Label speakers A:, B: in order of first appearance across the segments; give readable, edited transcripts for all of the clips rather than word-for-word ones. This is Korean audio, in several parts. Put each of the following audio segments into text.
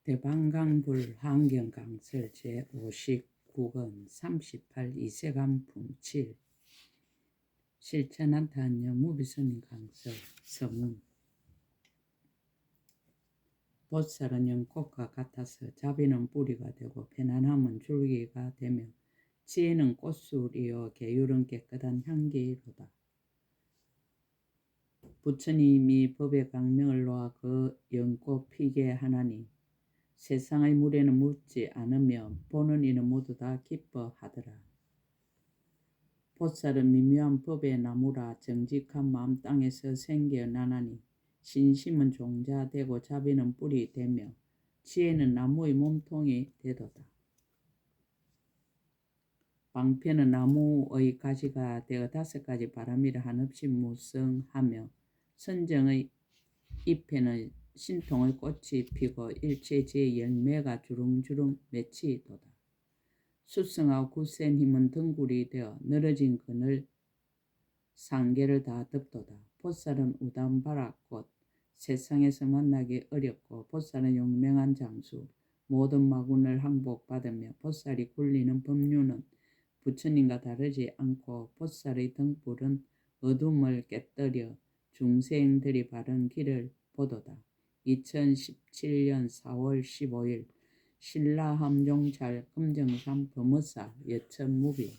A: 대방강불 환경강설 제59권 38 이세간품 7 실천한탄여 무비선인 강설 서문 보살은 연꽃과 같아서 자비는 뿌리가 되고 편안함은 줄기가 되며 지혜는 꽃술이요 계율은 깨끗한 향기로다. 부처님이 법의 강명을 놓아 그 연꽃 피게 하나니 세상의 물에는 묻지 않으며 보는 이는 모두 다 기뻐하더라. 보살은 미묘한 법의 나무라 정직한 마음 땅에서 생겨나나니 신심은 종자되고 자비는 뿌리 되며 지혜는 나무의 몸통이 되도다. 방패는 나무의 가지가 되어 5가지 바람이라 한없이 무성하며 선정의 잎에는 신통의 꽃이 피고 일체지의 열매가 주렁주렁 맺히도다. 수성하고 굳센 힘은 덩굴이 되어 늘어진 그늘 상계를 다 덮도다. 보살은 우담바라꽃 세상에서 만나기 어렵고 보살은 용맹한 장수 모든 마군을 항복받으며 보살이 굴리는 법륜은 부처님과 다르지 않고 보살의 등불은 어둠을 깨뜨려 중생들이 바른 길을 보도다. 2017년 4월 15일 신라함종찰 금정산 범어사 여천무비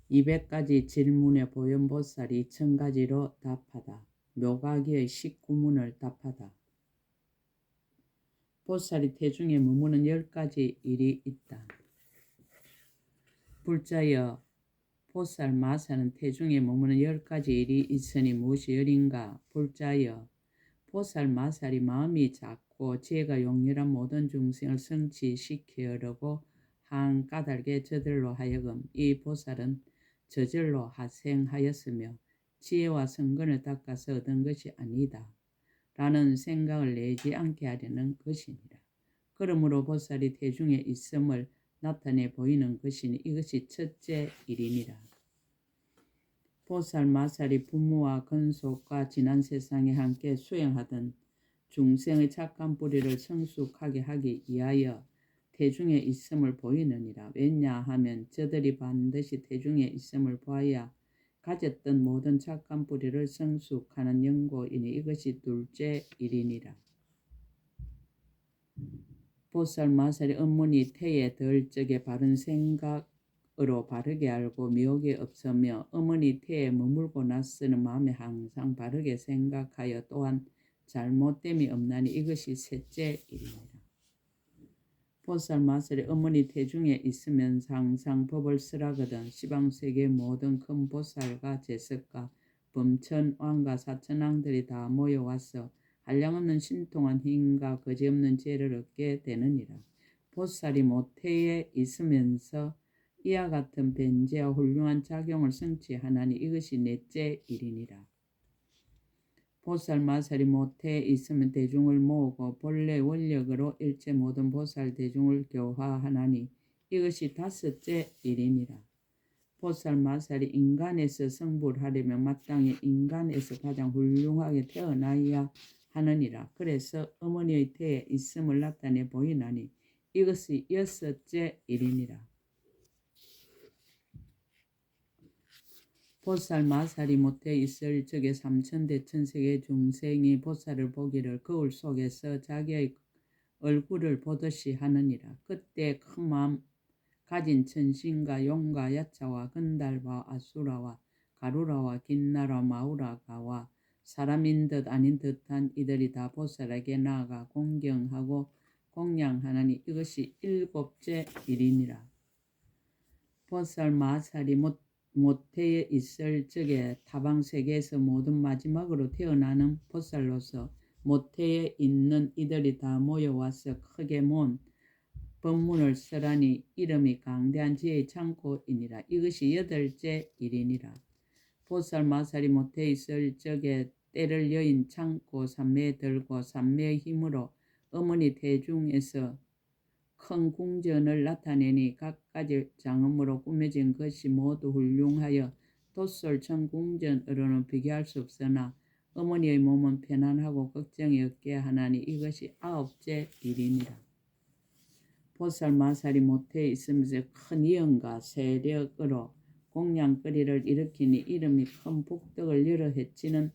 A: 200가지 질문에 보현보살이 1000가지로 답하다. 묘가기의 19문을 답하다. 보살이 태중에 머무는 10가지 일이 있다. 불자여 보살 마사는 태중에 머무는 10가지 일이 있으니 무엇이 열인가? 불자여 보살 마살이 마음이 작고 지혜가 용렬한 모든 중생을 성취시키려고 한 까닭에 저들로 하여금 이 보살은 저절로 하생하였으며 지혜와 성근을 닦아서 얻은 것이 아니다 라는 생각을 내지 않게 하려는 것이니라. 그러므로 보살이 태중에 있음을 나타내 보이는 것이니 이것이 첫째 일이니라. 보살 마살이 부모와 근속과 지난 세상에 함께 수행하던 중생의 착한 뿌리를 성숙하게 하기 위하여 태중에 있음을 보이느니라. 왜냐하면 저들이 반드시 태중에 있음을 보아야 가졌던 모든 착한 뿌리를 성숙하는 연고이니 이것이 둘째 일이니라. 보살 마살의 업문이 태에 들 적에 바른 생각으로 바르게 알고 미혹이 없으며 어머니 태에 머물고 나서는 마음에 항상 바르게 생각하여 또한 잘못됨이 없나니 이것이 셋째 일이니라. 보살 마살의 어머니 태중에 있으면서 항상 법을 쓰라거든 시방세계 모든 큰 보살과 제석과 범천왕과 사천왕들이 다 모여와서 한량없는 신통한 힘과 거지없는 지혜를 얻게 되느니라. 보살이 모태에 있으면서 이와 같은 변제와 훌륭한 작용을 성취하나니 이것이 넷째 일이니라. 보살 마살이 모태에 있으면 대중을 모으고 본래 원력으로 일체 모든 보살 대중을 교화하나니 이것이 다섯째 일이니라. 보살 마살이 인간에서 성불하려면 마땅히 인간에서 가장 훌륭하게 태어나야 하느니라. 그래서 어머니의 태에 있음을 나타내 보이나니 이것이 여섯째 일이니라. 보살 마살이 모태에 있을 적에 3000대천세계 중생이 보살을 보기를 거울 속에서 자기의 얼굴을 보듯이 하느니라. 그때 큰 마음 가진 천신과 용과 야차와 건달과 아수라와 가루라와 긴나라 마우라가와 사람인 듯 아닌 듯한 이들이 다 보살에게 나아가 공경하고 공양하나니 이것이 7째 일이니라. 보살 마살이 모태에 있을 적에 타방세계에서 모든 마지막으로 태어나는 보살로서 모태에 있는 이들이 다 모여와서 크게 모은 법문을 쓰라니 이름이 강대한 지혜의 창고이니라. 이것이 8째 일이니라. 보살 마살이 모태에 있을 적에 때를 여인 창고 삼매에 들고 삼매의 힘으로 어머니 태중에서 큰 궁전을 나타내니 각가지 장엄으로 꾸며진 것이 모두 훌륭하여 돛솔천 궁전으로는 비교할 수 없으나 어머니의 몸은 편안하고 걱정이 없게 하나니 이것이 9째 일이니라. 보살마살이 모태에 있으면서 큰 위엄과 세력으로 공양거리를 일으키니 이름이 큰 북덕을 여러 해치는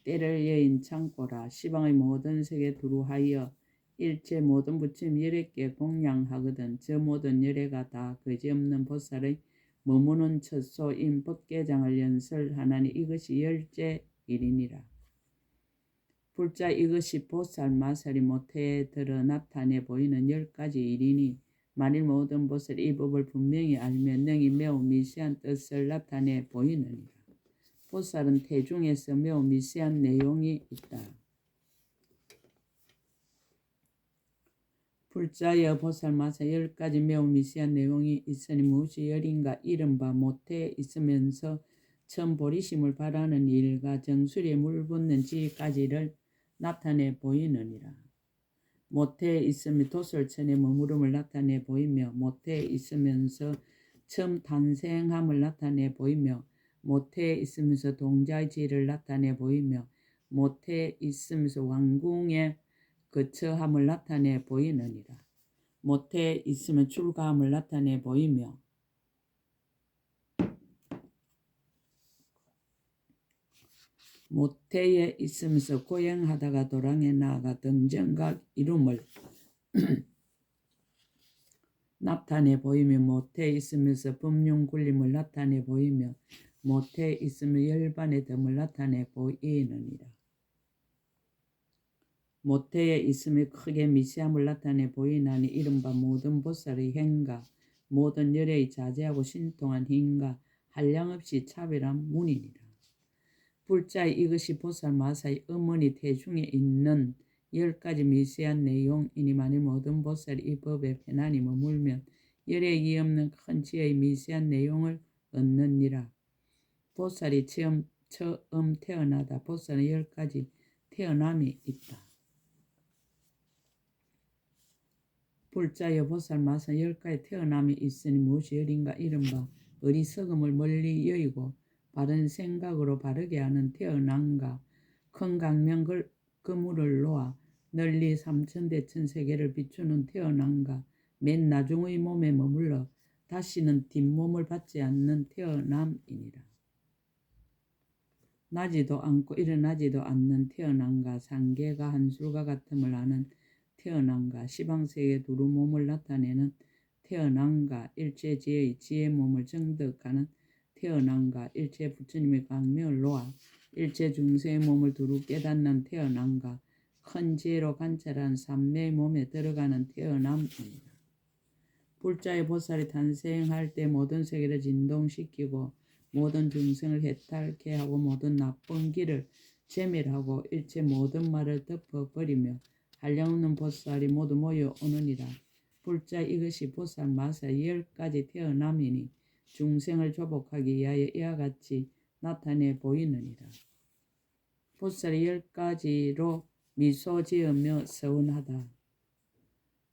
A: 때를 여인 창고라. 시방의 모든 세계 두루하여 일체 모든 부처님 18개 공양하거든. 저 모든 열애가 다 거지없는 보살의 머무는 첫소인 법계장을 연설하나니 이것이 10째 일이니라. 불자 이것이 보살마살이 모태에 들어 나타내 보이는 10가지 일이니 만일 모든 보살이 이 법을 분명히 알면 능히 매우 미세한 뜻을 나타내 보이느니라. 보살은 태중에서 매우 미세한 내용이 있다. 불자여 보살마살 10가지 매우 미세한 내용이 있으니 무엇이 열인가 이른바 모태에 있으면서 처음 보리심을 바라는 일과 정수리에 물 붓는 지까지를 나타내 보이느니라. 모태에 있으며 도솔천에 머무름을 나타내 보이며 모태에 있으면서 처음 탄생함을 나타내 보이며 모태에 있으면서 동자의 지를 나타내 보이며 모태에 있으면서 왕궁의 거처함을 나타내 보이느니라. 모태에 있으면 출가함을 나타내 보이며 모태에 있으면서 고행하다가 도랑에 나아가 등정각 이름을 나타내 보이며 모태에 있으면서 법륜굴림을 나타내 보이며 모태에 있으며 열반의 덤을 나타내 보이느니라. 모태에 있으며 크게 미세함을 나타내 보이나니 이른바 모든 보살의 행가 모든 열애의 자제하고 신통한 힘과 한량없이 차별한 문이니라. 불자의 이것이 보살마사의 어머니 태중에 있는 10가지 미세한 내용이니 만일 모든 보살이 이 법에 편안히 머물면 열애이 없는 큰 지혜의 미세한 내용을 얻느니라. 보살이 처음 태어나다. 보살은 10가지 태어남이 있다. 불자여 보살마사 10가지 태어남이 있으니 무엇이 열인가 이른바 어리석음을 멀리 여의고 바른 생각으로 바르게 하는 태어남과 큰 강명 그물을 놓아 널리 삼천대천 세계를 비추는 태어남과 맨 나중의 몸에 머물러 다시는 뒷몸을 받지 않는 태어남이니라. 나지도 않고 일어나지도 않는 태어남과 상계가 한술과 같음을 아는 태어남과 시방세계 두루 몸을 나타내는 태어남과 일체지의 지혜 몸을 정득하는 태어남과 일체 부처님의 강명을 놓아 일체 중생의 몸을 두루 깨닫는 태어남과 큰 지혜로 관찰한 삼매의 몸에 들어가는 태어남입니다. 불자의 보살이 탄생할 때 모든 세계를 진동시키고 모든 중생을 해탈케 하고 모든 나쁜 길을 제멸하고 일체 모든 말을 덮어버리며 한량없는 보살이 모두 모여오느니라. 불자 이것이 보살 마사 10가지 태어남이니 중생을 조복하기 위하여 이와 같이 나타내 보이느니라. 보살이 10가지로 미소 지으며 서운하다.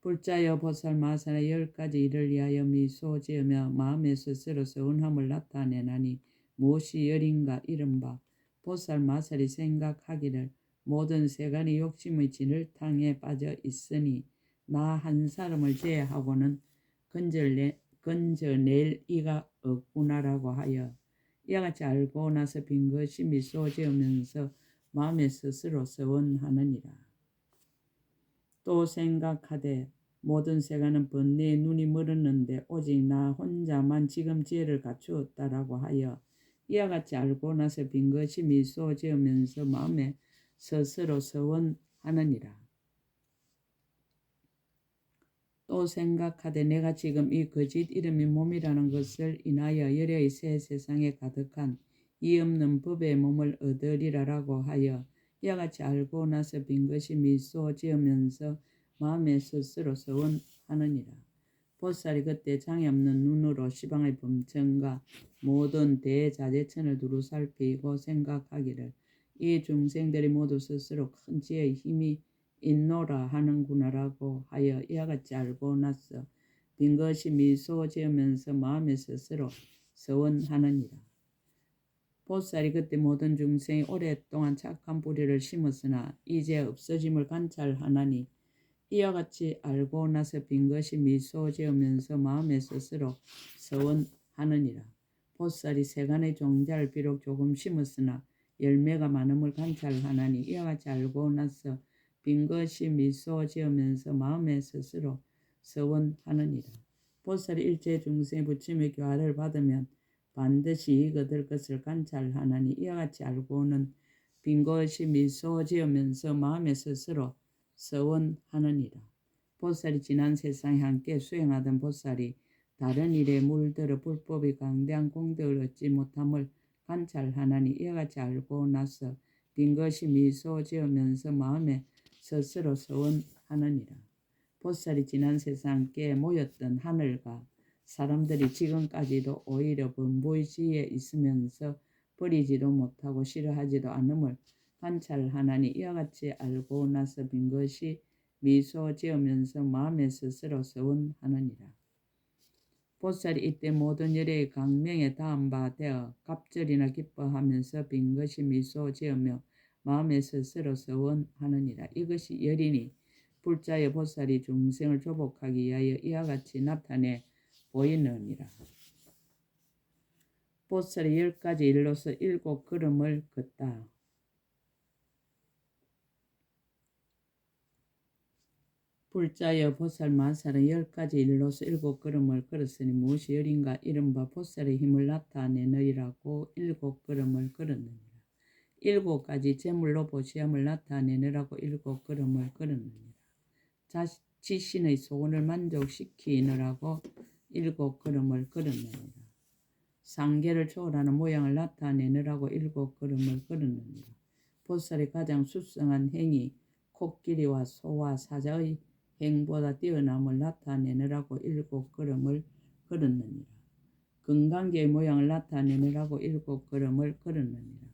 A: 불자여 보살 마사는 10가지 일을 위하여 미소 지으며 마음에 스스로 서운함을 나타내나니 무엇이 열인가 이른바 보살 마살이 생각하기를 모든 세간이 욕심의 진흙탕에 빠져 있으니 나 한 사람을 제외하고는 건져낼 이가 없구나라고 하여 이와 같이 알고 나서 빈 것이 미소 지으면서 마음에 스스로 서원하느니라. 또 생각하되 모든 세간은 번뇌에 눈이 멀었는데 오직 나 혼자만 지금 지혜를 갖추었다라고 하여 이와 같이 알고 나서 빈 것이 미소 지으면서 마음에 스스로 서원하느니라. 또 생각하되 내가 지금 이 거짓 이름이 몸이라는 것을 인하여 열애의 새 세상에 가득한 이 없는 법의 몸을 얻으리라라고 하여 이와 같이 알고 나서 빈 것이 미소 지으면서 마음에 스스로 서원하느니라. 보살이 그때 장애 없는 눈으로 시방의 범천과 모든 대자재천을 두루 살피고 생각하기를 이 중생들이 모두 스스로 큰 지혜의 힘이 있노라 하는구나라고 하여 이와 같이 알고 나서 빈 것이 미소 지으면서 마음에 스스로 서원하느니라. 보살이 그때 모든 중생이 오랫동안 착한 뿌리를 심었으나 이제 없어짐을 관찰하나니 이와 같이 알고 나서 빈 것이 미소 지으면서 마음에 스스로 서원하느니라. 보살이 세간의 종자를 비록 조금 심었으나 열매가 많음을 관찰하나니 이와 같이 알고 나서 빈 것이 미소 지으면서 마음에 스스로 서원하느니라. 보살이 일체 중생의 부처님의 교화를 받으면 반드시 이익 얻을 것을 관찰하나니 이와 같이 알고는 빈 것이 미소 지으면서 마음에 스스로 서원하느니라. 보살이 지난 세상에 함께 수행하던 보살이 다른 일에 물들어 불법이 강대한 공덕을 얻지 못함을 관찰하나니 이와 같이 알고 나서 빈 것이 미소 지으면서 마음에 스스로 서원하느니라. 보살이 지난 세상 함께 모였던 하늘과 사람들이 지금까지도 오히려 범부의 지위에 있으면서 버리지도 못하고 싫어하지도 않음을 관찰하나니 이와 같이 알고 나서 빈 것이 미소 지으면서 마음에 스스로 서원하느니라. 보살이 이때 모든 열의 강명에 닿은 바 되어 갑절이나 기뻐하면서 빈 것이 미소 지으며 마음에 스스로 서원하느니라. 이것이 열이니 불자의 보살이 중생을 조복하기 위하여 이와 같이 나타내 보이느니라. 보살이 10가지 일로서 7걸음을 걷다. 불자여 보살 마살은 10가지 일로서 7걸음을 걸었으니 무엇이 열인가? 이른바 보살의 힘을 나타내느라고 7걸음을 걸었느니라. 7가지 제물로 보시함을 나타내느라고 7걸음을 걸었느니라. 자신의 소원을 만족시키느라고 7걸음을 걸었느니라. 상계를 초월하는 모양을 나타내느라고 7걸음을 걸었느니라. 보살이 가장 수성한 행위 코끼리와 소와 사자의 행보다 뛰어남을 나타내느라고 7걸음을 걸었느니라. 건강계의 모양을 나타내느라고 7걸음을 걸었느니라.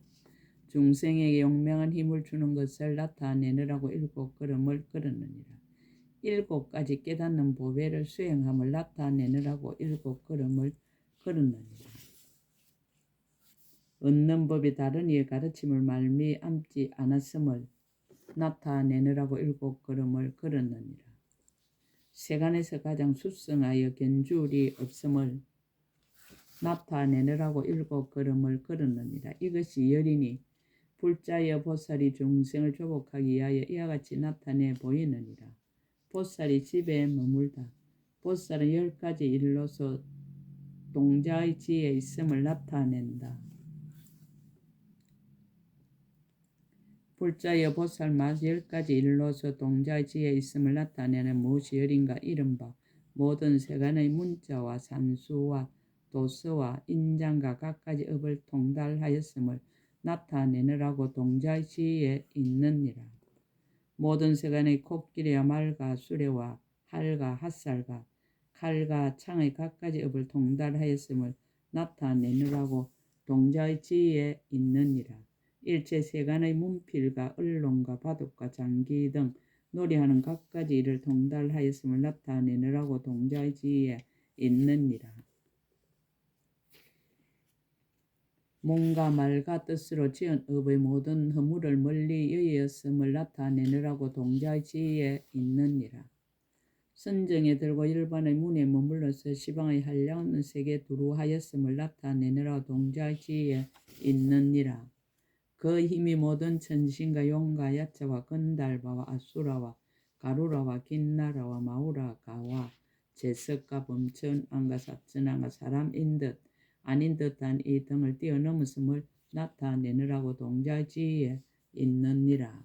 A: 중생에게 용맹한 힘을 주는 것을 나타내느라고 7걸음을 걸었느니라. 7가지 깨닫는 보배를 수행함을 나타내느라고 7걸음을 걸었느니라. 얻는 법이 다른 이의 가르침을 말미암지 않았음을 나타내느라고 7걸음을 걸었느니라. 세간에서 가장 수성하여 견줄이 없음을 나타내느라고 7걸음을 걸었느니라. 이것이 열이니 불자여 보살이 중생을 조복하기 위하여 이와 같이 나타내 보이느니라. 보살이 집에 머물다. 보살은 10가지 일로서 동자의 지에 있음을 나타낸다. 불자여 보살 마 10가지 일로서 동자의 지에 있음을 나타내는 무엇이 열인가? 이른바 모든 세간의 문자와 산수와 도서와 인장과 각가지 업을 통달하였음을 나타내느라고 동자의 지에 있느니라. 모든 세간의 코끼리와 말과 수레와 활과 핫살과 칼과 창의 각가지 업을 통달하였음을 나타내느라고 동자의 지에 있느니라. 일체 세간의 문필과 언론과 바둑과 장기 등 놀이하는 각가지 일을 통달하였음을 나타내느라고 동자의 지위에 있느니라. 몸과 말과 뜻으로 지은 업의 모든 허물을 멀리 여의었음을 나타내느라고 동자의 지위에 있느니라. 선정에 들고 일반의 문에 머물러서 시방의 한량없는 세계에 두루하였음을 나타내느라고 동자의 지위에 있느니라. 그 힘이 모든 천신과 용과 야차와 건달바와 아수라와 가루라와 긴나라와 마우라가와 제석과 범천안과 사천안과 사람인 듯 아닌 듯한 이 등을 뛰어넘었음을 나타내느라고 동자의 지위에 있느니라.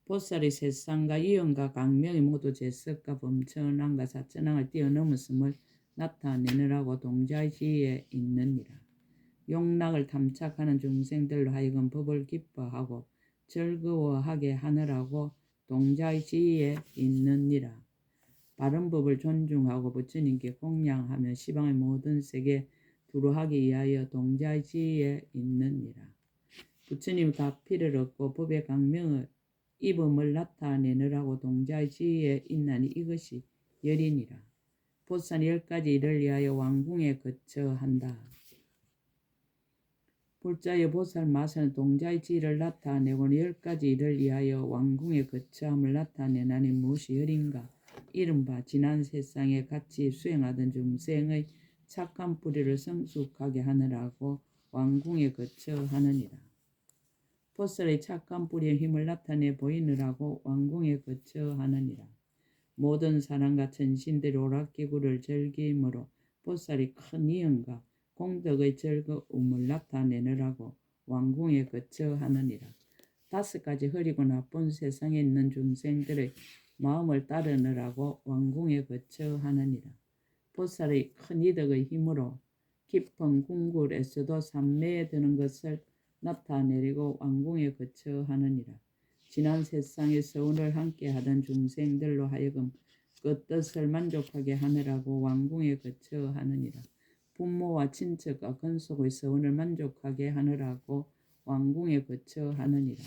A: 보살이 세상과 이연과 강명이 모두 제석과 범천안과 사천안을 뛰어넘었음을 나타내느라고 동자의 지위에 있느니라. 용락을 탐착하는 중생들로 하여금 법을 기뻐하고 즐거워하게 하느라고 동자의 지위에 있느니라. 바른 법을 존중하고 부처님께 공양하며 시방의 모든 세계에 두루하기 위하여 동자의 지위에 있느니라. 부처님 가피를 얻고 법의 강명을 입음을 나타내느라고 동자의 지위에 있나니 이것이 열이니라. 보살이 10가지 일을 위하여 왕궁에 거처한다. 불자의 보살 마사는 동자의 지를 나타내고 10가지 일을 위하여 왕궁의 거처함을 나타내나니 무엇이 여린가. 이른바 지난 세상에 같이 수행하던 중생의 착한 뿌리를 성숙하게 하느라고 왕궁에 거처하느니라. 보살의 착한 뿌리의 힘을 나타내 보이느라고 왕궁에 거처하느니라. 모든 사람과 천신들이 오락기구를 즐기므로 보살이 큰 이언과 공덕의 즐거움을 나타내느라고 왕궁에 거처하느니라. 5가지 흐리고 나쁜 세상에 있는 중생들의 마음을 따르느라고 왕궁에 거처하느니라. 보살의 큰 이덕의 힘으로 깊은 궁굴에서도 삼매에 드는 것을 나타내리고 왕궁에 거처하느니라. 지난 세상의 서운을 함께 하던 중생들로 하여금 그 뜻을 만족하게 하느라고 왕궁에 거처하느니라. 부모와 친척과 건속의 서운을 만족하게 하느라고 왕궁에 거처하느니라.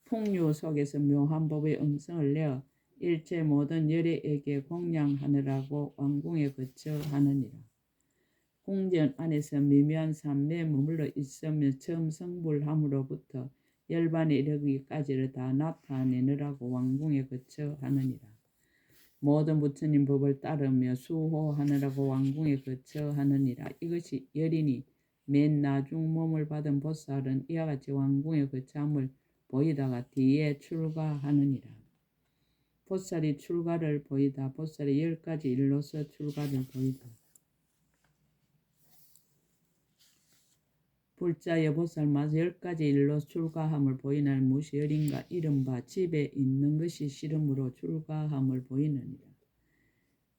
A: 풍류 속에서 묘한 법의 음성을 내어 일체 모든 열애에게 공양하느라고 왕궁에 거처하느니라. 궁전 안에서 미묘한 삼매에 머물러 있으며 처음 성불함으로부터 열반에 이르기까지를 다 나타내느라고 왕궁에 거처하느니라. 모든 부처님 법을 따르며 수호하느라고 왕궁에 거처하느니라. 이것이 여리니 맨 나중 몸을 받은 보살은 이와 같이 왕궁에 거처함을 보이다가 뒤에 출가하느니라. 보살이 출가를 보이다. 보살이 10가지 일로서 출가를 보이다. 불자의 보살마저 10가지 일로 출가함을 보이나니 무엇이 여린가. 이른바 집에 있는 것이 싫음으로 출가함을 보이느니라.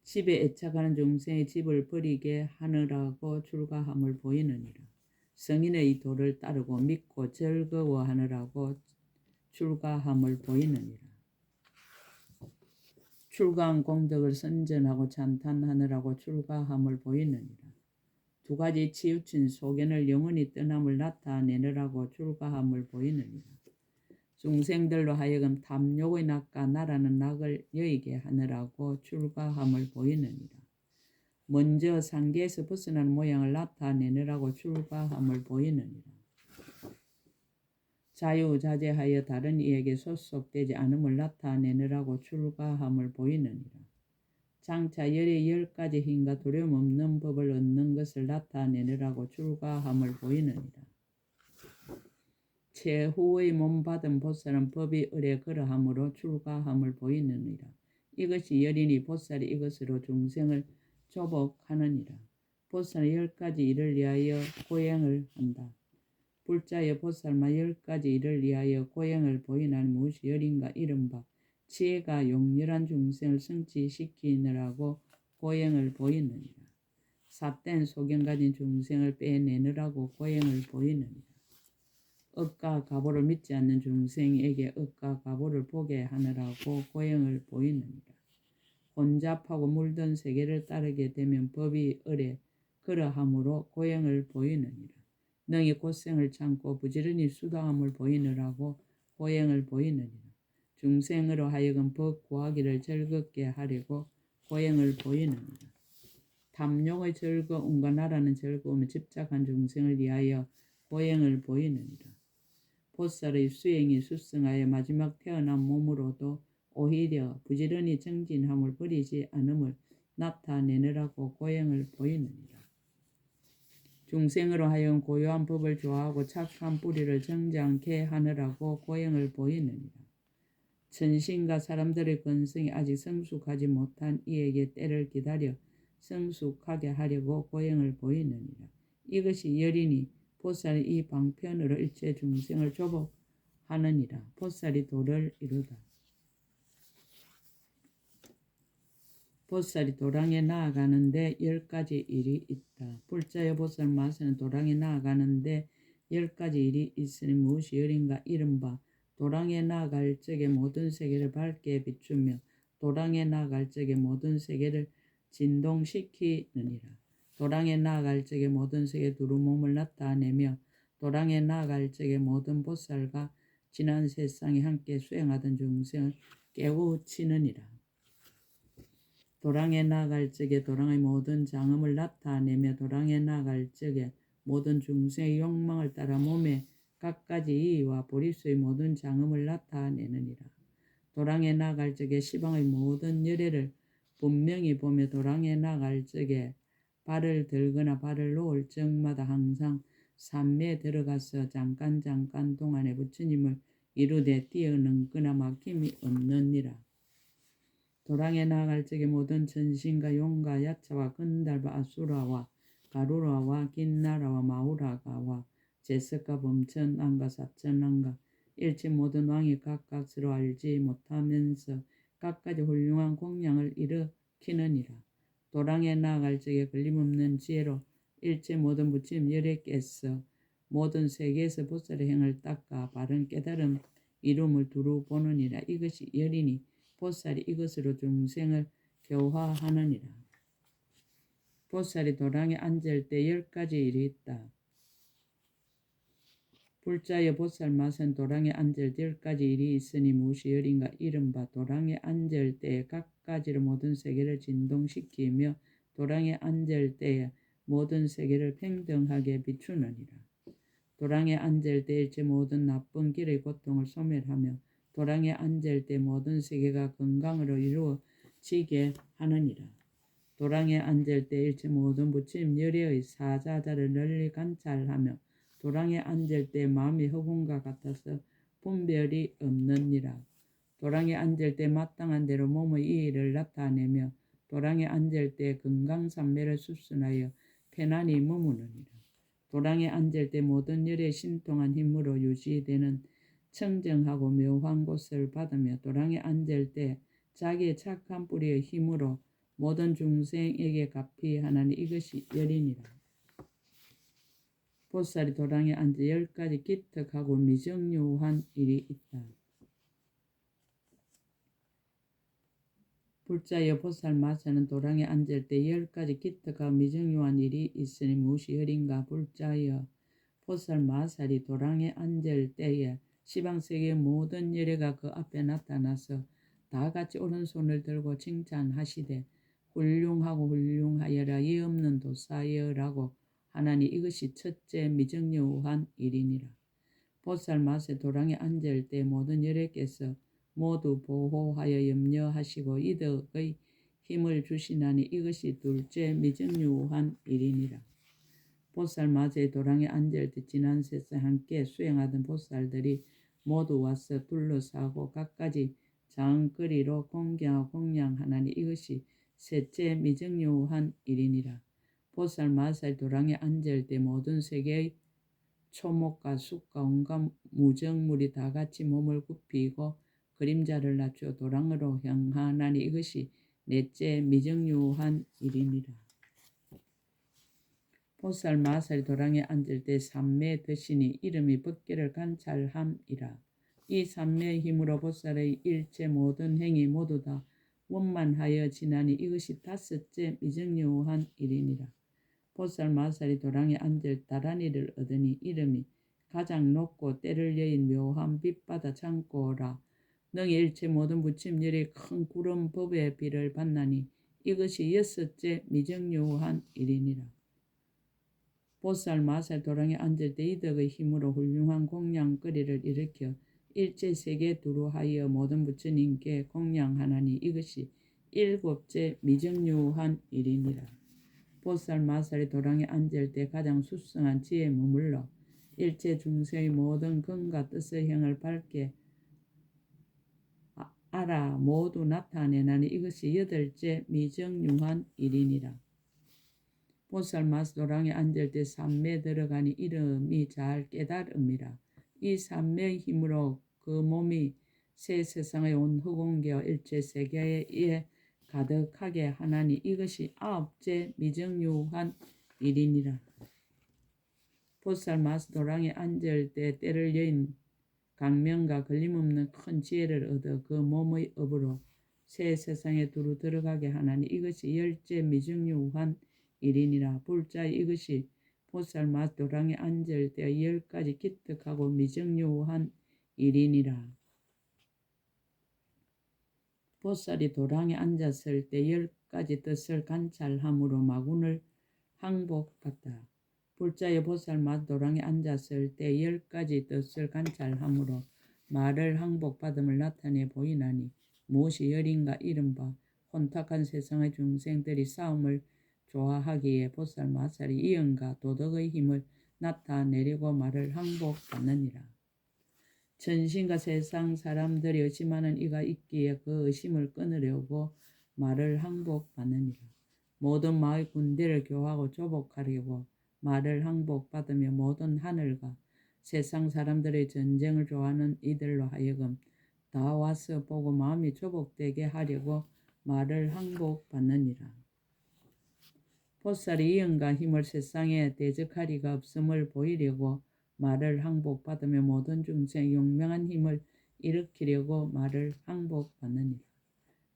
A: 집에 애착하는 중생의 집을 버리게 하느라고 출가함을 보이느니라. 성인의 도를 따르고 믿고 즐거워하느라고 출가함을 보이느니라. 출가한 공덕을 선전하고 찬탄하느라고 출가함을 보이느니라. 2가지 치우친 소견을 영원히 떠남을 나타내느라고 출가함을 보이느니라. 중생들로 하여금 탐욕의 낙과 나라는 낙을 여의게 하느라고 출가함을 보이느니라. 먼저 상계에서 벗어나는 모양을 나타내느라고 출가함을 보이느니라. 자유자재하여 다른 이에게 소속되지 않음을 나타내느라고 출가함을 보이느니라. 장차 열의 10가지 힘과 두려움 없는 법을 얻는 것을 나타내느라고 출가함을 보이느니라. 최후의 몸 받은 보살은 법이 의례 그러함으로 출가함을 보이느니라. 이것이 여리니 보살이 이것으로 중생을 조복하느니라. 보살은 10가지 일을 위하여 고행을 한다. 불자의 보살만 10가지 일을 위하여 고행을 보이나니 무엇이 여린가. 이른바 지혜가 용렬한 중생을 성취시키느라고 고행을 보이느니라. 삿된 소견 가진 중생을 빼내느라고 고행을 보이느니라. 억과 가보를 믿지 않는 중생에게 억과 가보를 보게 하느라고 고행을 보이느니라. 혼잡하고 물든 세계를 따르게 되면 법이 의례 그러함으로 고행을 보이느니라. 능히 고생을 참고 부지런히 수당함을 보이느라고 고행을 보이느니라. 중생으로 하여금 법 구하기를 즐겁게 하려고 고행을 보이느니라. 탐욕의 즐거움과 나라는 즐거움에 집착한 중생을 위하여 고행을 보이느니라. 보살의 수행이 수승하여 마지막 태어난 몸으로도 오히려 부지런히 정진함을 버리지 않음을 나타내느라고 고행을 보이느니라. 중생으로 하여금 고요한 법을 좋아하고 착한 뿌리를 정장케 하느라고 고행을 보이느니라. 천신과 사람들의 건성이 아직 성숙하지 못한 이에게 때를 기다려 성숙하게 하려고 고행을 보이느니라. 이것이 여리니 보살이 이 방편으로 일체 중생을 조복하느니라. 보살이 도를 이루다. 보살이 도랑에 나아가는데 10가지 일이 있다. 불자의 보살 마사는 도랑에 나아가는데 10가지 일이 있으니 무엇이 여린가. 이른바 도랑에 나아갈 적에 모든 세계를 밝게 비추며 도랑에 나아갈 적에 모든 세계를 진동시키느니라. 도랑에 나아갈 적에 모든 세계 두루 몸을 나타내며 도랑에 나아갈 적에 모든 보살과 지난 세상에 함께 수행하던 중생을 깨우치느니라. 도랑에 나아갈 적에 도랑의 모든 장엄을 나타내며 도랑에 나아갈 적에 모든 중생의 욕망을 따라 몸에 갖가지 이의와 보리수의 모든 장음을 나타내느니라. 도랑에 나갈 적에 시방의 모든 열애를 분명히 보며 도랑에 나갈 적에 발을 들거나 발을 놓을 적마다 항상 산매에 들어가서 잠깐 동안에 부처님을 이루되 뛰어넘거나 막힘이 없느니라. 도랑에 나갈 적에 모든 천신과 용과 야차와 건달과 아수라와 가루라와 긴나라와 마우라가와 제석과 범천왕과 사천왕과 일체 모든 왕이 각각 서로 알지 못하면서 각가지 훌륭한 공양을 일으키느니라. 도랑에 나아갈 적에 걸림없는 지혜로 일체 모든 부처님 열애께서 모든 세계에서 보살의 행을 닦아 바른 깨달음 이름을 두루 보느니라. 이것이 열이니 보살이 이것으로 중생을 교화하느니라. 보살이 도랑에 앉을 때 10가지 일이 있다. 불자여 보살 맛은 도랑에 앉을 때 10가지 일이 있으니 무엇이 열인가. 이른바 도랑에 앉을 때에 각가지로 모든 세계를 진동시키며 도랑에 앉을 때에 모든 세계를 평등하게 비추느니라. 도랑에 앉을 때 일체 모든 나쁜 길의 고통을 소멸하며 도랑에 앉을 때 모든 세계가 건강으로 이루어지게 하느니라. 도랑에 앉을 때 일체 모든 부처님 열애의 사자자를 널리 관찰하며 도랑에 앉을 때 마음이 허공과 같아서 분별이 없느니라. 도랑에 앉을 때 마땅한 대로 몸의 이의를 나타내며 도랑에 앉을 때 건강산매를 수순하여 편안히 머무느니라. 도랑에 앉을 때 모든 열의 신통한 힘으로 유지되는 청정하고 묘한 곳을 받으며 도랑에 앉을 때 자기의 착한 뿌리의 힘으로 모든 중생에게 갚이 하나니 이것이 열이니라. 보살이 도랑에 앉아 10가지 기특하고 미정유한 일이 있다. 불자여 보살 마사는 도랑에 앉을 때 10가지 기특하고 미정유한 일이 있으니 무엇이 열인가. 불자여 보살 마살이 도랑에 앉을 때에 시방세계의 모든 열애가 그 앞에 나타나서 다 같이 오른손을 들고 칭찬하시되 훌륭하고 훌륭하여라 예 없는 도사여라고 하나니 이것이 첫째 미정유한 일이니라. 보살 맛에 도랑에 앉을 때 모든 열애께서 모두 보호하여 염려하시고 이덕의 힘을 주시나니 이것이 둘째 미정유한 일이니라. 보살 맞에 도랑에 앉을 때 지난 세상 함께 수행하던 보살들이 모두 와서 둘러싸고 각가지 장거리로 공경하고 공양하나니 이것이 셋째 미정유한 일이니라. 보살 마살 도랑에 앉을 때 모든 세계의 초목과 숲과 온갖 무정물이 다 같이 몸을 굽히고 그림자를 낮추어 도랑으로 향하나니 이것이 넷째 미정유한 일이니라. 보살 마살이 도랑에 앉을 때 삼매 드시니 이름이 법계를 관찰함이라. 이 삼매의 힘으로 보살의 일체 모든 행위 모두 다 원만하여 지나니 이것이 다섯째 미정유한 일이니라. 보살 마살이 도랑에 앉을 다란이를 얻으니 이름이 가장 높고 때를 여인 묘한 빛바다 창고라. 능히 일체 모든 부침열의 큰 구름 법의 비를 받나니 이것이 여섯째 미정유한 일이니라. 보살 마살 도랑에 앉을 때 이덕의 힘으로 훌륭한 공양거리를 일으켜 일체 세계 두루하여 모든 부처님께 공양하나니 이것이 일곱째 미정유한 일이니라. 보살 마살이 도랑에 앉을 때 가장 수승한 지혜에 머물러 일체 중생의 모든 근과 뜻의 행을 밝게 알아 모두 나타내나니 이것이 여덟째 미정유한 일이니라. 보살 마스 도랑에 앉을 때 삼매 들어가니 이름이 잘 깨달음이라. 이 삼매의 힘으로 그 몸이 새 세상의 온 허공계와 일체 세계에 가득하게 하나니 이것이 아홉째 미정유한 일이니라. 보살 마스 도랑에 앉을 때 때를 여인 강명과 걸림없는 큰 지혜를 얻어 그 몸의 업으로 새 세상에 두루 들어가게 하나니 이것이 열째 미정유한 일이니라. 불자 이것이 보살 맛 도랑에 앉을 때 10가지 기특하고 미정유한 일이니라. 보살이 도랑에 앉았을 때 10가지 뜻을 관찰함으로 마군을 항복받다. 불자의 보살 마도랑에 앉았을 때 10가지 뜻을 관찰함으로 말을 항복받음을 나타내 보이나니 무엇이 열인가 이른바 혼탁한 세상의 중생들이 싸움을 좋아하기에 보살 마살이 이언과 도덕의 힘을 나타내려고 말을 항복받느니라. 천신과 세상 사람들이 의심하는 이가 있기에 그 의심을 끊으려고 말을 항복받느니라. 모든 마의 군대를 교하고 조복하려고 말을 항복받으며 모든 하늘과 세상 사람들의 전쟁을 좋아하는 이들로 하여금 다 와서 보고 마음이 조복되게 하려고 말을 항복받느니라. 보살이 이언과 힘을 세상에 대적하리가 없음을 보이려고 말을 항복받으며 모든 중생 용맹한 힘을 일으키려고 말을 항복받느니라.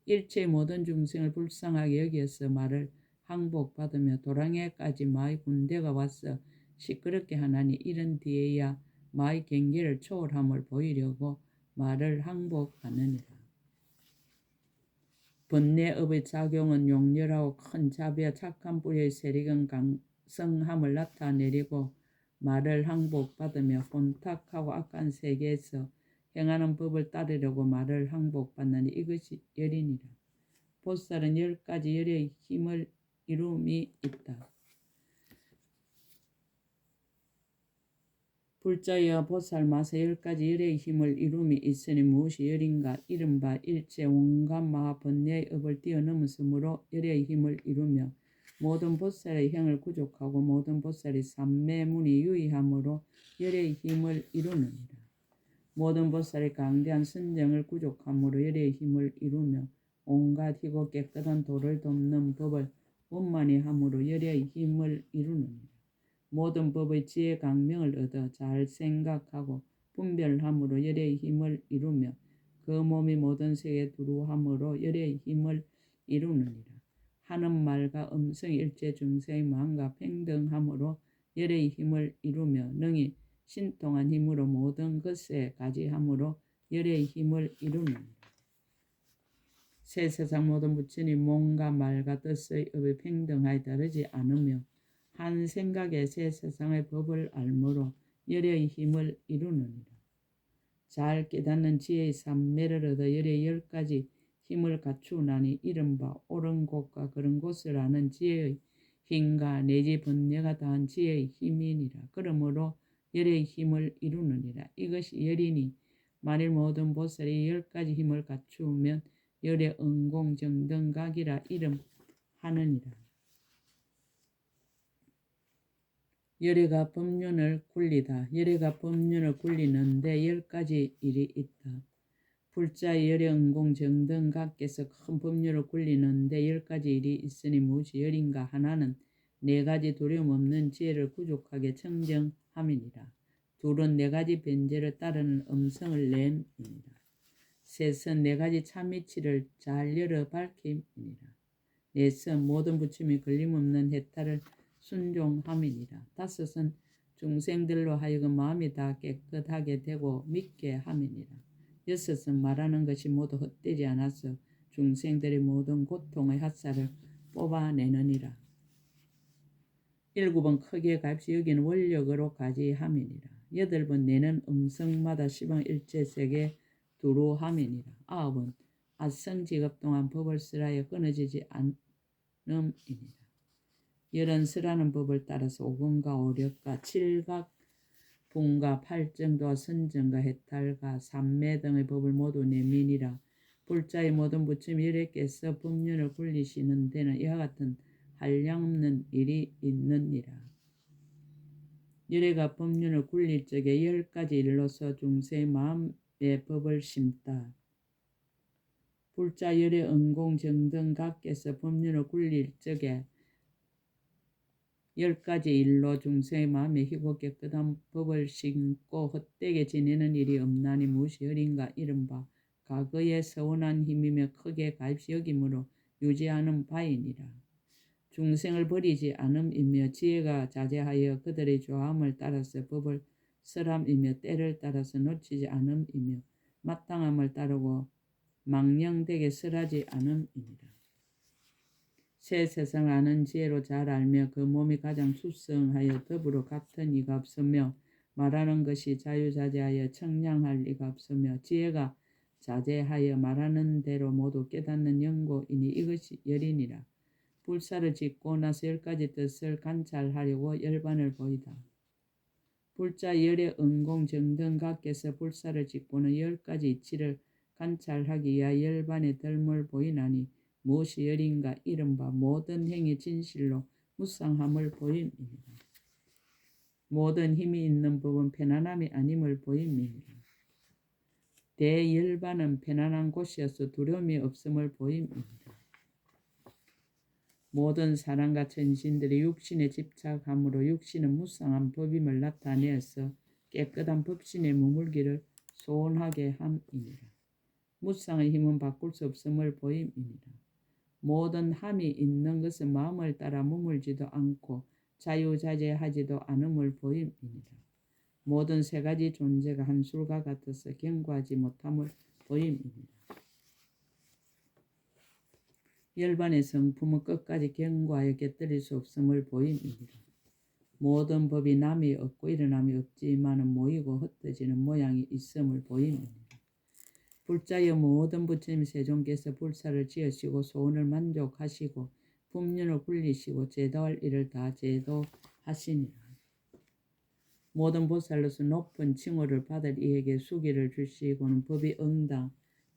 A: 일체의 모든 중생을 불쌍하게 여기어서 말을 항복받으며 도랑에까지 마의 군대가 와서 시끄럽게 하나니 이런 뒤에야 마의 경계를 초월함을 보이려고 말을 항복받느니라. 번뇌업의 작용은 용렬하고 큰 자비와 착한 뿌리의 세력은 강성함을 나타내려고 말을 항복받으며 혼탁하고 악한 세계에서 행하는 법을 따르려고 말을 항복받느니 이것이 열이니라. 보살은 10가지 열의 힘을 이룸이 있다. 불자여 보살 마사 10가지 열의 힘을 이룸이 있으니 무엇이 열인가 이른바 일체 온갖 마하 번뇌의 업을 뛰어넘었으므로 열의 힘을 이루며 모든 보살의 형을 구족하고 모든 보살의 삼매문이 유의함으로 열의 힘을 이루느니라. 모든 보살의 강대한 선정을 구족함으로 열의 힘을 이루며 온갖 희고 깨끗한 도를 돕는 법을 원만히 함으로 열의 힘을 이루느니라. 모든 법의 지혜 강명을 얻어 잘 생각하고 분별함으로 열의 힘을 이루며 그 몸이 모든 세계에 두루함으로 열의 힘을 이루느니라. 하는 말과 음성 일체 중생의 마음과 평등함으로 열의 힘을 이루며 능히 신통한 힘으로 모든 것에 가지함으로 열의 힘을 이루느니라. 새 세상 모든 부처님 몸과 말과 뜻의 업이 평등하여 다르지 않으며 한 생각에 새 세상의 법을 알므로 열의 힘을 이루느니라. 잘 깨닫는 지혜의 삼매를 얻어 열의 10가지 힘을 갖추나니 이른바 옳은 곳과 그런 곳을 아는 지혜의 힘과 내지 번뇌가 다한 지혜의 힘이니라. 그러므로 열의 힘을 이루느니라. 이것이 열이니 만일 모든 보살이 10가지 힘을 갖추면 열의 응공정등각이라 이름하느니라. 열애가 법륜을 굴리다. 열애가 법륜을 굴리는데 10가지 일이 있다. 불자의 열애 응공정등각께서 큰 법륜을 굴리는데 10가지 일이 있으니 무엇이 열인가 하나는 4가지 두려움 없는 지혜를 구족하게 청정함이니라. 둘은 4가지 변제를 따르는 음성을 낸이니라. 셋은 4가지 참이치를 잘 열어 밝힘이니라. 넷은 모든 부침이 걸림없는 해탈을 순종함이니라. 5은 중생들로 하여금 마음이 다 깨끗하게 되고 믿게 함이니라. 6은 말하는 것이 모두 헛되지 않아서 중생들의 모든 고통의 핫살을 뽑아내느니라. 7은 크게 값이 여기는 원력으로 가지함이니라. 8은 내는 음성마다 시방 일체세계 두루함이니라. 9은 아성직업 동안 법을 쓰라여 끊어지지 않음이니라. 10은 쓰라는 법을 따라서 오근과 오력과 칠각, 분과 팔정도와 선정과 해탈과 삼매 등의 법을 모두 내미니라. 불자의 모든 부처님 열애께서 법륜을 굴리시는 데는 이와 같은 한량없는 일이 있느니라. 열애가 법륜을 굴릴 적에 10가지 일로서 중생의 마음에 법을 심다. 불자 열애 응공정등각께서 법륜을 굴릴 적에 10가지 일로 중생의 마음에 희고 깨끗한 법을 심고 헛되게 지내는 일이 없나니 무엇이 열인가 이른바 과거의 서운한 힘이며 크게 가입시 여김으로 유지하는 바이니라. 중생을 버리지 않음이며 지혜가 자제하여 그들의 좋아함을 따라서 법을 설함이며 때를 따라서 놓치지 않음이며 마땅함을 따르고 망령되게 설하지 않음이니라. 새 세상을 아는 지혜로 잘 알며 그 몸이 가장 수성하여 더불어 같은 이가 없으며 말하는 것이 자유자재하여 청량할 리가 없으며 지혜가 자제하여 말하는 대로 모두 깨닫는 연고이니 이것이 열이니라. 불사를 짓고 나서 10가지 뜻을 관찰하려고 열반을 보이다. 불자 열의 은공정등각께서 불사를 짓고는 10가지 이치를 관찰하기 위하여 열반의 덜을 보이나니 무엇이 열인가 이른바 모든 행위 진실로 무상함을 보임이니라. 모든 힘이 있는 법은 편안함이 아님을 보임이니라. 대열반은 편안한 곳이어서 두려움이 없음을 보임이니라. 모든 사람과 천신들이 육신에 집착함으로 육신은 무상한 법임을 나타내어서 깨끗한 법신에 머물기를 소원하게 함이니라. 무상의 힘은 바꿀 수 없음을 보임이니라. 모든 함이 있는 것은 마음을 따라 머물지도 않고 자유자재하지도 않음을 보임이니라. 모든 세 가지 존재가 한술과 같아서 경고하지 못함을 보임이니라. 열반의 성품은 끝까지 경고하여 곁들일 수 없음을 보임이니라. 모든 법이 남이 없고 일어남이 없지만은 모이고 흩어지는 모양이 있음을 보임이니라. 불자여 모든 부처님 세존께서 불사를 지으시고 소원을 만족하시고 법륜을 굴리시고 제도할 일을 다 제도하시니라. 모든 보살로서 높은 칭호를 받을 이에게 수기를 주시고는 법이 응당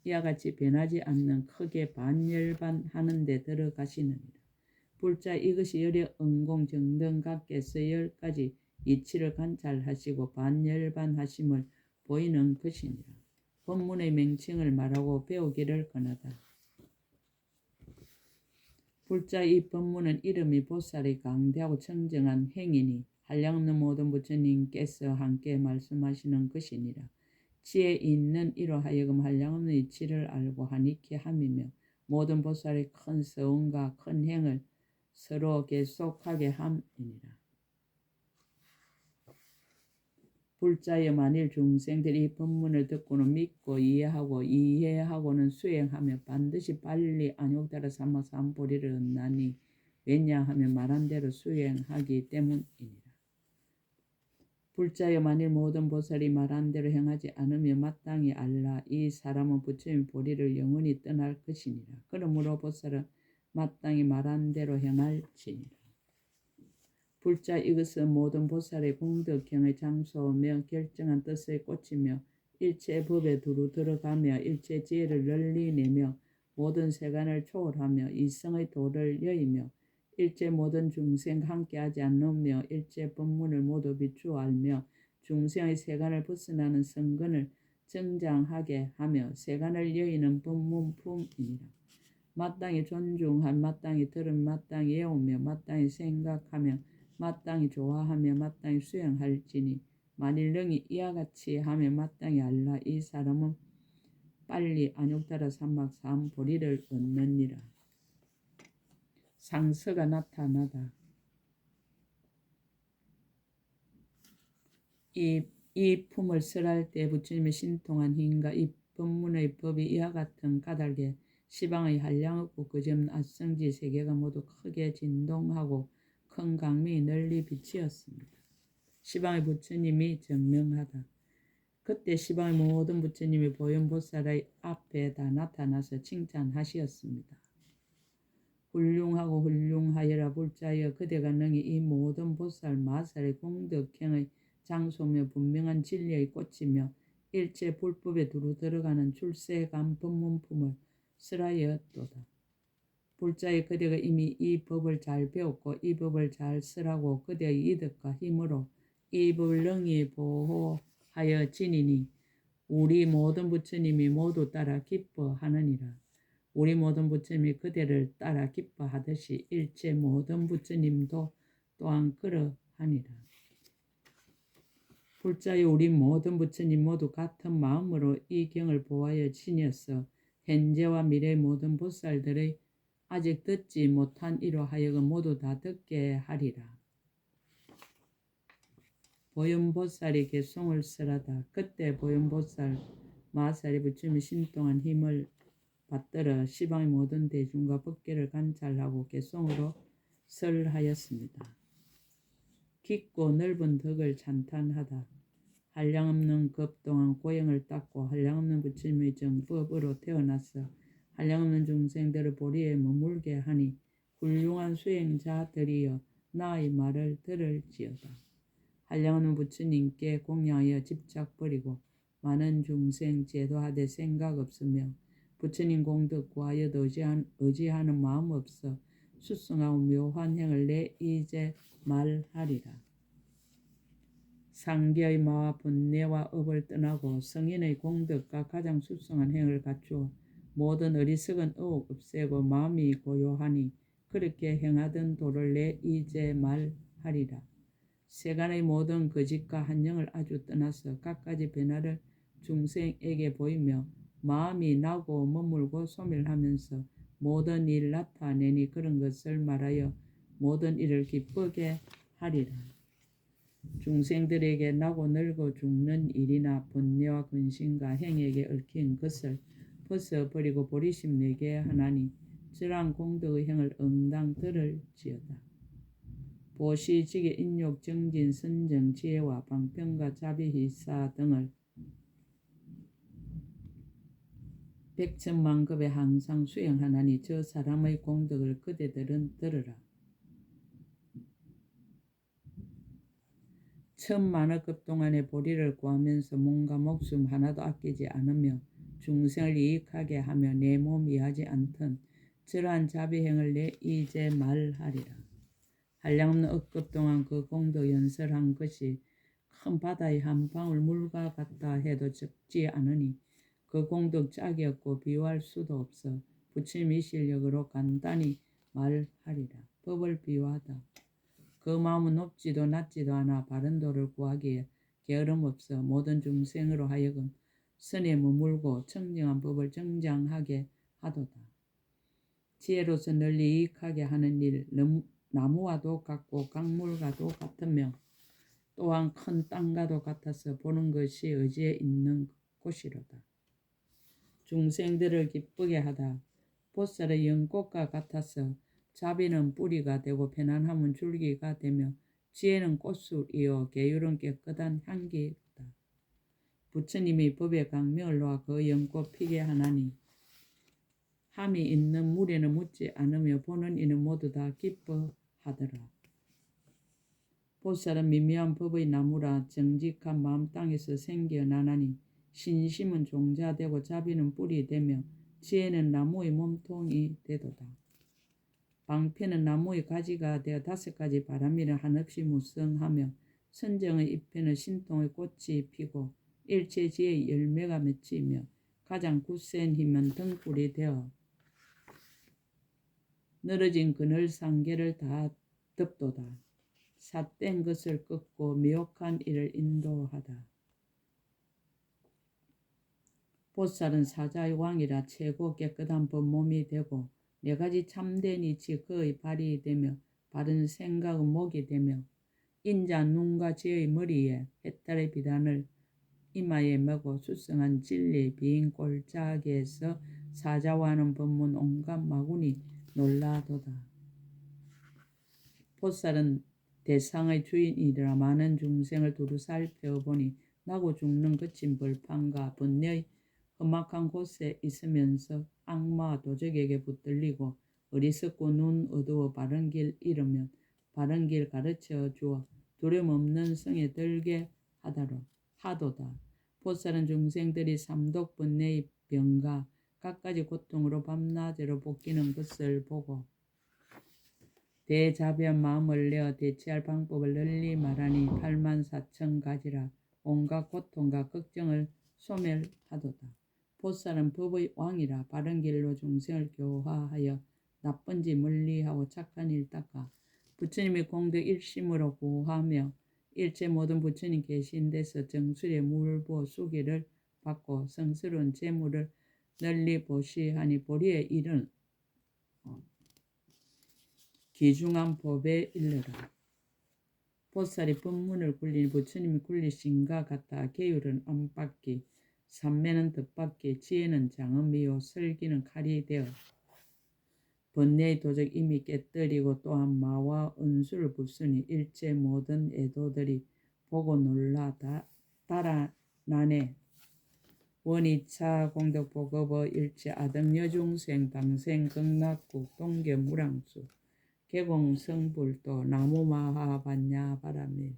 A: 이와 같이 변하지 않는 크게 반열반하는 데 들어가시느니라. 불자 이것이 열의 은공정등각께서 10가지 이치를 관찰하시고 반열반하심을 보이는 것이니라. 법문의 명칭을 말하고 배우기를 권하다. 불자 이 법문은 이름이 보살이 강대하고 청정한 행이니 한량없는 모든 부처님께서 함께 말씀하시는 것이니라. 지혜 있는 이로 하여금 한량없는 이치를 알고 하니케 함이며 모든 보살의 큰 서원과 큰 행을 서로 계속하게 함이니라. 불자여 만일 중생들이 이 법문을 듣고는 믿고 이해하고는 수행하며 반드시 빨리 안욕달아 삼막삼보리를 얻나니 왜냐하면 말한 대로 수행하기 때문이니라. 불자여 만일 모든 보살이 말한 대로 행하지 않으며 마땅히 알라. 이 사람은 부처님 보리를 영원히 떠날 것이니라. 그러므로 보살은 마땅히 말한 대로 행할지니라. 불자 이것은 모든 보살의 공덕형의 장소며 결정한 뜻의 꽃이며 일체 법에 두루 들어가며 일체 지혜를 널리내며 모든 세간을 초월하며 이성의 도를 여이며 일체 모든 중생과 함께하지 않으며 일체 법문을 모두 비추어 알며 중생의 세간을 벗어나는 성근을 정장하게 하며 세간을 여이는 법문품이니라. 마땅히 존중한 마땅히 들은 마땅히 외우며 마땅히 생각하며 마땅히 좋아하며 마땅히 수행할지니 만일 능히 이와 같이 하며 마땅히 알라. 이 사람은 빨리 안욕달아 삼막삼보리를 얻느니라. 상서가 나타나다. 이 품을 설할 때 부처님의 신통한 힘과 이 법문의 법이 이와 같은 까닭에 시방의 한량없고 그점 낯성지 세계가 모두 크게 진동하고 큰 강명이 널리 비치었습니다. 시방의 부처님이 증명하다. 그때 시방의 모든 부처님이 보현보살의 앞에 다 나타나서 칭찬하시었습니다. 훌륭하고 훌륭하여라 불자여 그대가 능히 이 모든 보살 마살의 공덕행의 장소며 분명한 진리의 꽃이며 일체 불법에 두루 들어가는 출세감 법문품을 설하였도다. 불자의 그대가 이미 이 법을 잘 배웠고 이 법을 잘 설하고 그대의 이득과 힘으로 이 법을 능히 보호하여 지니니 우리 모든 부처님이 모두 따라 기뻐하느니라. 우리 모든 부처님이 그대를 따라 기뻐하듯이 일체 모든 부처님도 또한 그러하니라. 불자여 우리 모든 부처님 모두 같은 마음으로 이 경을 보아여 지녀서 현재와 미래의 모든 보살들의 아직 듣지 못한 이로 하여금 모두 다 듣게 하리라. 보현보살이 개송을 설하다. 그때 보현보살 마살이 부처님의 신통한 힘을 받들어 시방의 모든 대중과 법계를 관찰하고 개송으로 설하였습니다. 깊고 넓은 덕을 찬탄하다. 한량없는 급 동안 고행을 닦고 한량없는 부처님의 정법으로 태어나서 한량없는 중생들을 보리에 머물게 하니 훌륭한 수행자들이여 나의 말을 들을지어다. 한량없는 부처님께 공양하여 집착 버리고 많은 중생 제도하되 생각 없으며 부처님 공덕 구하여도 의지하는 마음 없어 수승하고 묘한 행을 내 이제 말하리라. 상계의 마와 번뇌와 업을 떠나고 성인의 공덕과 가장 수승한 행을 갖추어 모든 어리석은 의혹 없애고 마음이 고요하니 그렇게 행하던 도를 내 이제 말하리라. 세간의 모든 거짓과 한영을 아주 떠나서 갖가지 변화를 중생에게 보이며 마음이 나고 머물고 소멸하면서 모든 일 나타내니 그런 것을 말하여 모든 일을 기쁘게 하리라. 중생들에게 나고 늙어 죽는 일이나 번뇌와 근심과 행에게 얽힌 것을 벗어버리고 보리심 내게 하나니 저러한 공덕의 행을 응당 들을지어다. 보시, 지계, 인욕, 정진, 선정, 지혜와 방편과 자비, 희사 등을 백천만급에 항상 수행하나니 저 사람의 공덕을 그대들은 들으라. 천만억급 동안의 보리를 구하면서 몸과 목숨 하나도 아끼지 않으며 중생을 이익하게 하며 내 몸 이하지 않던 저러한 자비행을 내 이제 말하리라. 한량없는 억급 동안 그 공덕 연설한 것이 큰 바다의 한 방울 물과 같다 해도 적지 않으니 그 공덕 짝이 없고 비유할 수도 없어 부처님의 실력으로 간단히 말하리라. 법을 비유하다. 그 마음은 높지도 낮지도 않아 바른 도를 구하기에 게으름 없어 모든 중생으로 하여금 선에 머물고 청정한 법을 정장하게 하도다. 지혜로서 널리 이익하게 하는 일, 나무와도 같고 강물과도 같으며 또한 큰 땅과도 같아서 보는 것이 의지에 있는 곳이로다. 중생들을 기쁘게 하다. 보살의 연꽃과 같아서 자비는 뿌리가 되고 편안함은 줄기가 되며 지혜는 꽃술이요 계율은 깨끗한 향기다. 부처님이 법의 강명을 놓아 그 연꽃 피게 하나니 함이 있는 물에는 묻지 않으며 보는 이는 모두 다 기뻐하더라. 보살은 미묘한 법의 나무라 정직한 마음 땅에서 생겨나나니 신심은 종자되고 자비는 뿌리 되며 지혜는 나무의 몸통이 되도다. 방편은 나무의 가지가 되어 5가지 바람이를 한없이 무성하며 선정의 잎에는 신통의 꽃이 피고 일체지혜의 열매가 맺히며 가장 굳센 힘은 등불이 되어 늘어진 그늘 상계를 다 덮도다. 삿된 것을 꺾고 미혹한 일을 인도하다. 보살은 사자의 왕이라 최고 깨끗한 법몸이 되고 4가지 참된 이치 그의 발이 되며 바른 생각은 목이 되며 인자 눈과 지혜의 머리에 해탈의 비단을 이마에 메고 수성한 진리 비인 꼴짝에서 사자와는 법문 온갖 마군이 놀라도다. 보살은 대상의 주인이라 많은 중생을 두루 살펴보니 나고 죽는 거친 벌판과 번뇌의 험악한 곳에 있으면서 악마와 도적에게 붙들리고 어리석고 눈 어두워 바른 길 잃으면 바른 길 가르쳐 주어 두려움 없는 성에 들게 하도다. 보살은 중생들이 삼독 번뇌의 병과 갖가지 고통으로 밤낮으로 볶이는 것을 보고 대자비한 마음을 내어 대체할 방법을 널리 말하니 84,000가지라 온갖 고통과 걱정을 소멸하도다. 보살은 법의 왕이라 바른 길로 중생을 교화하여 나쁜 짓 멀리하고 착한 일 닦아 부처님의 공덕 일심으로 구하며 일체 모든 부처님 계신 데서 정수리에 물 부어 수기를 받고 성스러운 재물을 널리 보시하니 보리에 이른 귀중한 법에 이르라. 보살이 법문을 굴리니 부처님이 굴리신가 같아 계율은 안팎이 삼매는 뜻밖에 지혜는 장엄이요 설기는 칼이 되어 번뇌의 도적 이미 깨뜨리고 또한 마와 은수를 부수니 일체 모든 애도들이 보고 놀라 달아나네. 원이차 공덕보급어 일체 아등여중생 방생 극락국 동계 무량수 개공성불도 나무마하 반야 바라메